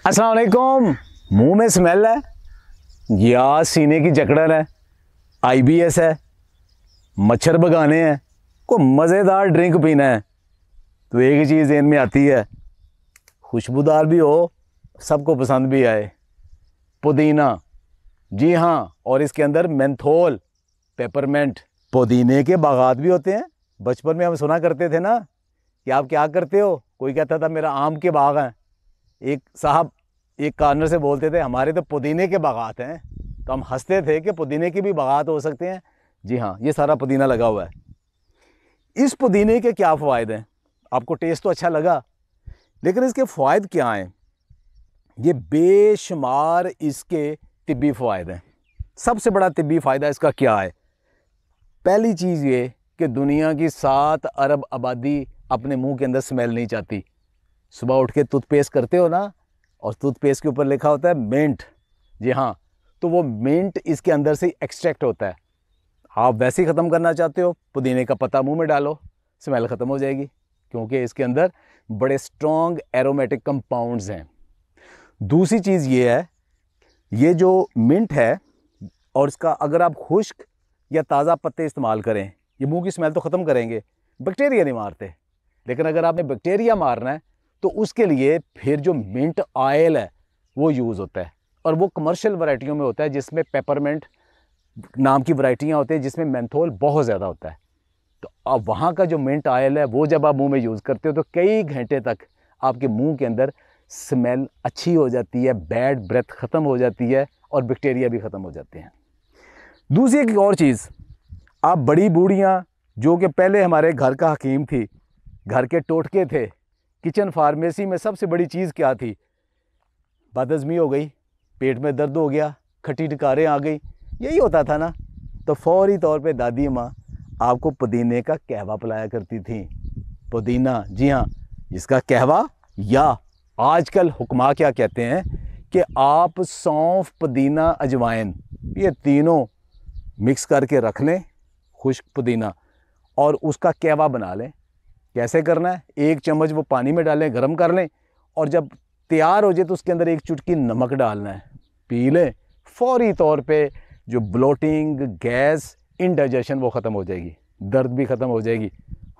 अस्सलाम वालेकुम। मुंह में स्मेल है या सीने की जकड़न है, आईबीएस है, मच्छर भगाने हैं, को मज़ेदार ड्रिंक पीना है तो एक ही चीज़ ज़हन में आती है, खुशबूदार भी हो, सबको पसंद भी आए, पुदीना। जी हाँ, और इसके अंदर मेंथोल, पेपरमेंट। पुदीने के बागात भी होते हैं। बचपन में हम सुना करते थे ना कि आप क्या करते हो, कोई कहता था मेरा आम के बाग हैं, एक साहब एक कॉर्नर से बोलते थे हमारे तो पुदीने के बागात हैं, तो हम हंसते थे कि पुदीने के भी बागात हो सकते हैं। जी हाँ, ये सारा पुदीना लगा हुआ है। इस पुदीने के क्या फ़वाद हैं? आपको टेस्ट तो अच्छा लगा, लेकिन इसके फ़वाद क्या हैं? ये बेशुमार इसके तिब्बी फ़वाद हैं। सबसे बड़ा तिब्बी फ़ायदा इसका क्या है? पहली चीज़ ये कि दुनिया की 7 अरब आबादी अपने मुंह के अंदर स्मेल नहीं चाहती। सुबह उठ के टूथपेस्ट करते हो ना, और टूथपेस्ट के ऊपर लिखा होता है मिंट। जी हाँ, तो वो मिंट इसके अंदर से एक्सट्रैक्ट होता है। आप वैसे ही ख़त्म करना चाहते हो, पुदीने का पत्ता मुंह में डालो, स्मेल ख़त्म हो जाएगी, क्योंकि इसके अंदर बड़े स्ट्रॉन्ग एरोमेटिक कंपाउंड्स हैं। दूसरी चीज़ ये है, ये जो मिंट है और इसका अगर आप खुश्क या ताज़ा पत्ते इस्तेमाल करें, ये मुंह की स्मेल तो ख़त्म करेंगे, बैक्टीरिया नहीं मारते। लेकिन अगर आपने बैक्टीरिया मारना है तो उसके लिए फिर जो मिंट ऑयल है वो यूज़ होता है, और वो कमर्शियल वैरायटियों में होता है, जिसमें पेपरमेंट नाम की वैरायटियाँ होती हैं, जिसमें मेंथोल बहुत ज़्यादा होता है। तो अब वहाँ का जो मिंट ऑयल है वो जब आप मुंह में यूज़ करते हो तो कई घंटे तक आपके मुंह के अंदर स्मेल अच्छी हो जाती है, बैड ब्रेथ ख़त्म हो जाती है, और बैक्टीरिया भी ख़त्म हो जाते हैं। दूसरी एक और चीज़, आप बड़ी बूढ़ियाँ जो कि पहले हमारे घर का हकीम थी, घर के टोटके थे, किचन फार्मेसी में सबसे बड़ी चीज़ क्या थी? बदहज़मी हो गई, पेट में दर्द हो गया, खट्टी डकारें आ गई, यही होता था ना। तो फौरी तौर पे दादी माँ आपको पुदीने का कहवा पिलाया करती थी। पुदीना, जी हाँ, इसका कहवा, या आजकल हुक्मा क्या कहते हैं कि आप सौंफ, पुदीना, अजवाइन, ये तीनों मिक्स करके रख लें, खुश्क पुदीना, और उसका कहवा बना लें। कैसे करना है? 1 चम्मच वो पानी में डालें, गर्म कर लें, और जब तैयार हो जाए तो उसके अंदर 1 चुटकी नमक डालना है, पी लें। फौरी तौर पे जो ब्लोटिंग, गैस, इंडाइजेशन वो ख़त्म हो जाएगी, दर्द भी ख़त्म हो जाएगी।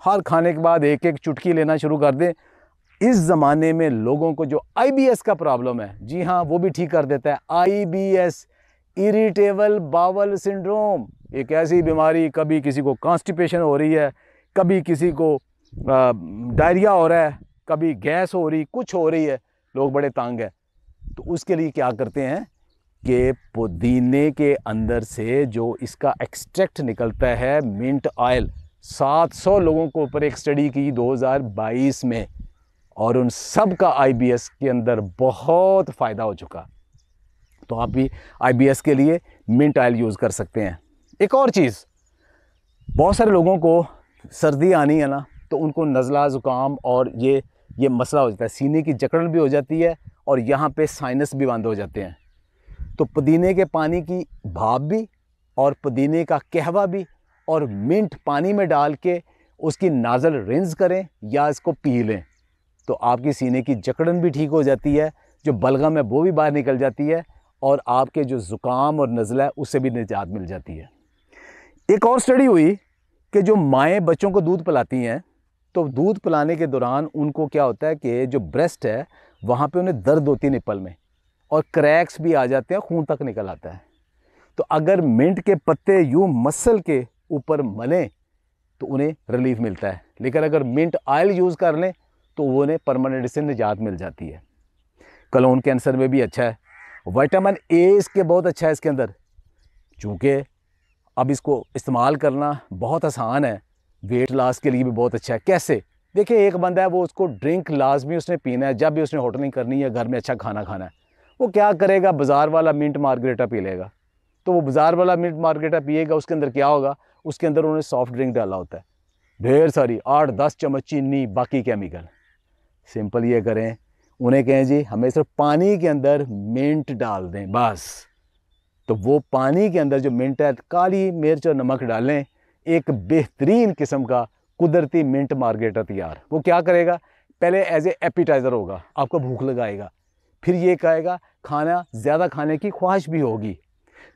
हर खाने के बाद 1-1 चुटकी लेना शुरू कर दें। इस ज़माने में लोगों को जो आईबीएस का प्रॉब्लम है, जी हाँ, वो भी ठीक कर देता है। आईबीएस, इरिटेबल बावल सिंड्रोम, एक ऐसी बीमारी, कभी किसी को कॉन्स्टिपेशन हो रही है, कभी किसी को डायरिया हो रहा है, कभी गैस हो रही, कुछ हो रही है, लोग बड़े तंग हैं। तो उसके लिए क्या करते हैं कि पुदीने के अंदर से जो इसका एक्सट्रैक्ट निकलता है, मिंट ऑयल, 700 लोगों के ऊपर एक स्टडी की 2022 में, और उन सब का आईबीएस के अंदर बहुत फ़ायदा हो चुका। तो आप भी आईबीएस के लिए मिंट ऑयल यूज़ कर सकते हैं। एक और चीज़, बहुत सारे लोगों को सर्दी आनी है ना, तो उनको नज़ला, ज़ुकाम और ये मसला हो जाता है, सीने की जकड़न भी हो जाती है, और यहाँ पे साइनस भी बंद हो जाते हैं। तो पुदीने के पानी की भाप भी, और पुदीने का कहवा भी, और मिंट पानी में डाल के उसकी नाज़ल रिंस करें या इसको पी लें, तो आपकी सीने की जकड़न भी ठीक हो जाती है, जो बलगम है वो भी बाहर निकल जाती है, और आपके जो ज़ुकाम और नज़ला है उससे भी निजात मिल जाती है। एक और स्टडी हुई कि जो माएँ बच्चों को दूध पिलाती हैं, तो दूध पिलाने के दौरान उनको क्या होता है कि जो ब्रेस्ट है वहाँ पे उन्हें दर्द होती है निप्पल में, और क्रैक्स भी आ जाते हैं, खून तक निकल आता है। तो अगर मिंट के पत्ते यूँ मसल के ऊपर मलें तो उन्हें रिलीफ मिलता है, लेकिन अगर मिंट ऑयल यूज़ कर लें तो उन्हें परमानेंट से निजात मिल जाती है। कलोन कैंसर में भी अच्छा है। विटामिन ए इसके बहुत अच्छा है इसके अंदर, चूँकि अब इसको इस्तेमाल करना बहुत आसान है, वेट लॉस के लिए भी बहुत अच्छा है। कैसे? देखिए, एक बंदा है, वो उसको ड्रिंक लाजमी उसने पीना है, जब भी उसने होटलिंग करनी है, घर में अच्छा खाना खाना है, वो क्या करेगा? बाज़ार वाला मिंट मार्गरेटा पी लेगा। तो वो बाज़ार वाला मिंट मार्गरेटा पिएगा, उसके अंदर क्या होगा? उसके अंदर उन्होंने सॉफ्ट ड्रिंक डाला होता है, ढेर सारी, 8-10 चम्मच चीनी, बाकी केमिकल। सिंपल ये करें, उन्हें कहें जी हमें सिर्फ पानी के अंदर मिंट डाल दें बस, तो वो पानी के अंदर जो मिंट है, काली मिर्च और नमक डालें, एक बेहतरीन किस्म का कुदरती मिंट मार्गरेटा तैयार। वो क्या करेगा? पहले एज ए एपिटाइज़र होगा, आपको भूख लगाएगा, फिर ये कहेगा खाना ज़्यादा खाने की ख्वाहिश भी होगी,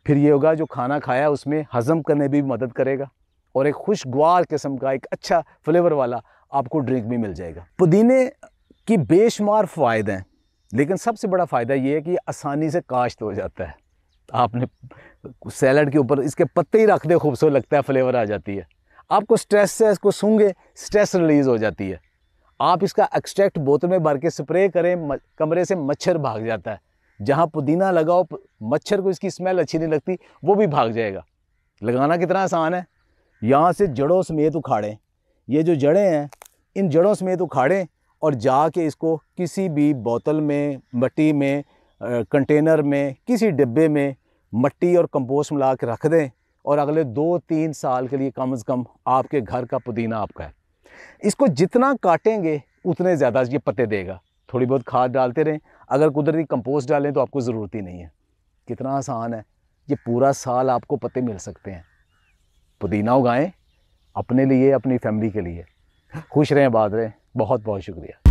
फिर ये होगा जो खाना खाया उसमें हज़म करने भी मदद करेगा और एक खुशगवार किस्म का एक अच्छा फ्लेवर वाला आपको ड्रिंक भी मिल जाएगा। पुदीने की बेशुमार फ़ायदे हैं, लेकिन सबसे बड़ा फ़ायदा ये है कि ये आसानी से काश्त हो जाता है। आपने सैलड के ऊपर इसके पत्ते ही रख दे, खूबसूरत लगता है, फ्लेवर आ जाती है। आपको स्ट्रेस से इसको सूंघे, स्ट्रेस रिलीज़ हो जाती है। आप इसका एक्सट्रैक्ट बोतल में भर के स्प्रे करें, कमरे से मच्छर भाग जाता है। जहाँ पुदीना लगाओ, मच्छर को इसकी स्मेल अच्छी नहीं लगती, वो भी भाग जाएगा। लगाना कितना आसान है, यहाँ से जड़ों समेत उखाड़ें, ये जो जड़ें हैं इन जड़ों समेत उखाड़ें और जाके इसको किसी भी बोतल में, मट्टी में, कंटेनर में, किसी डिब्बे में मट्टी और कंपोस्ट मिला के रख दें और अगले 2-3 साल के लिए कम से कम आपके घर का पुदीना आपका है। इसको जितना काटेंगे उतने ज़्यादा ये पत्ते देगा। थोड़ी बहुत खाद डालते रहें, अगर कुदरती कंपोस्ट डालें तो आपको ज़रूरत ही नहीं है। कितना आसान है, ये पूरा साल आपको पत्ते मिल सकते हैं। पुदीना उगाएं अपने लिए, अपनी फैमिली के लिए। खुश रहें, आबाद रहें। बहुत बहुत शुक्रिया।